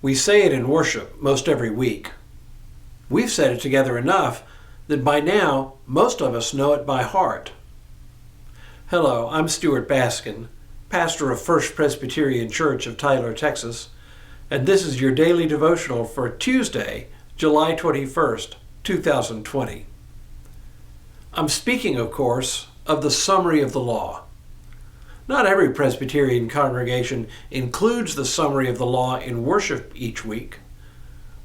We say it in worship most every week. We've said it together enough that by now most of us know it by heart. Hello, I'm Stuart Baskin, pastor of First Presbyterian Church of Tyler, Texas, and this is your daily devotional for Tuesday, July 21st, 2020. I'm speaking, of course, of the summary of the law. Not every Presbyterian congregation includes the summary of the law in worship each week,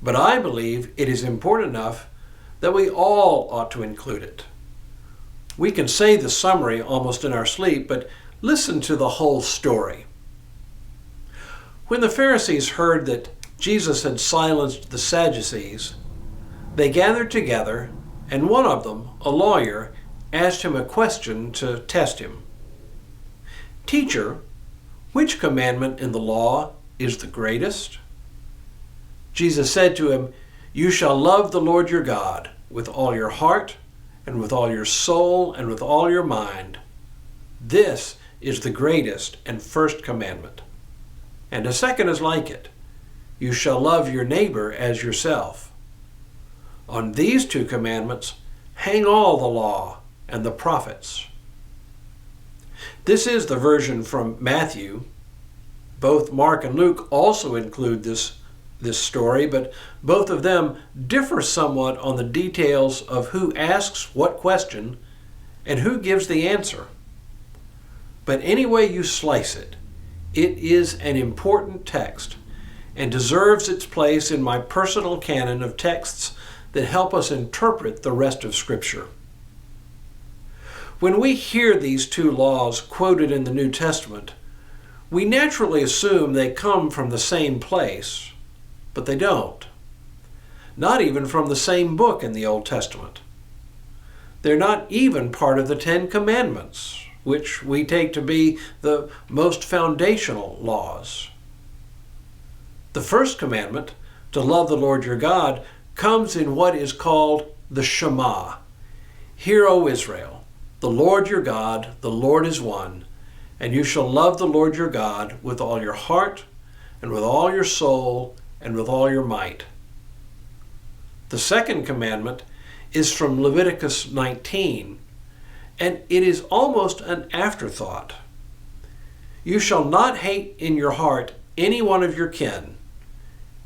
but I believe it is important enough that we all ought to include it. We can say the summary almost in our sleep, but listen to the whole story. When the Pharisees heard that Jesus had silenced the Sadducees, they gathered together, and one of them, a lawyer, asked him a question to test him. "Teacher, which commandment in the law is the greatest?" Jesus said to him, "You shall love the Lord your God with all your heart and with all your soul and with all your mind. This is the greatest and first commandment. And a second is like it. You shall love your neighbor as yourself. On these two commandments hang all the law and the prophets." This is the version from Matthew. Both Mark and Luke also include this story, but both of them differ somewhat on the details of who asks what question and who gives the answer. But any way you slice it, it is an important text and deserves its place in my personal canon of texts that help us interpret the rest of Scripture. When we hear these two laws quoted in the New Testament, we naturally assume they come from the same place, but they don't. Not even from the same book in the Old Testament. They're not even part of the Ten Commandments, which we take to be the most foundational laws. The first commandment, to love the Lord your God, comes in what is called the Shema. "Hear, O Israel, the Lord your God, the Lord is one, and you shall love the Lord your God with all your heart and with all your soul and with all your might." The second commandment is from Leviticus 19, and it is almost an afterthought. "You shall not hate in your heart any one of your kin.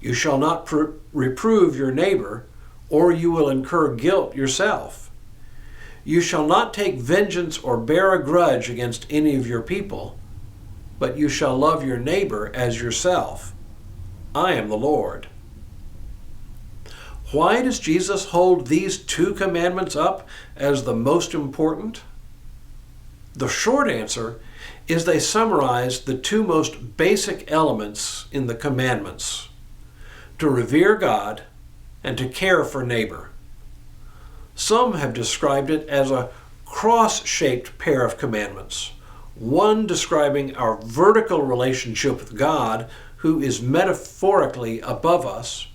You shall not reprove your neighbor, or you will incur guilt yourself. You shall not take vengeance or bear a grudge against any of your people, but you shall love your neighbor as yourself. I am the Lord." Why does Jesus hold these two commandments up as the most important? The short answer is they summarize the two most basic elements in the commandments: to revere God and to care for neighbor. Some have described it as a cross-shaped pair of commandments, one describing our vertical relationship with God, who is metaphorically above us,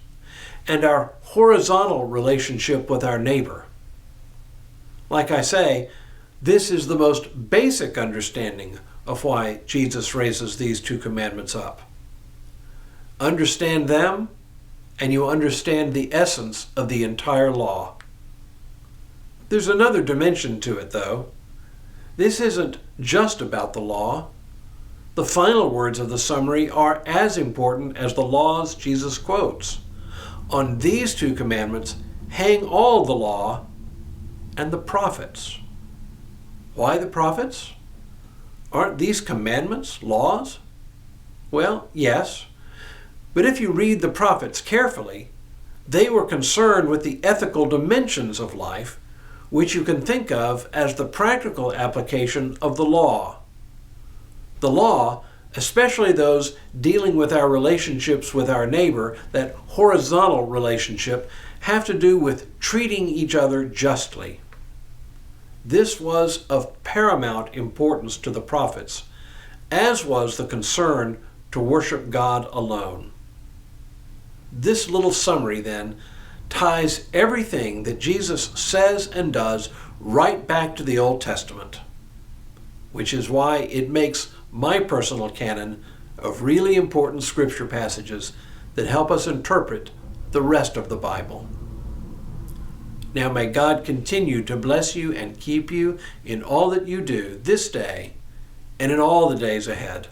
and our horizontal relationship with our neighbor. Like I say, this is the most basic understanding of why Jesus raises these two commandments up. Understand them, and you understand the essence of the entire law. There's another dimension to it, though. This isn't just about the law. The final words of the summary are as important as the laws Jesus quotes. On these two commandments hang all the law and the prophets. Why the prophets? Aren't these commandments laws? Well, yes. But if you read the prophets carefully, they were concerned with the ethical dimensions of life, which you can think of as the practical application of the law. The law, especially those dealing with our relationships with our neighbor, that horizontal relationship, have to do with treating each other justly. This was of paramount importance to the prophets, as was the concern to worship God alone. This little summary, then, ties everything that Jesus says and does right back to the Old Testament, which is why it makes my personal canon of really important scripture passages that help us interpret the rest of the Bible. Now may God continue to bless you and keep you in all that you do this day and in all the days ahead.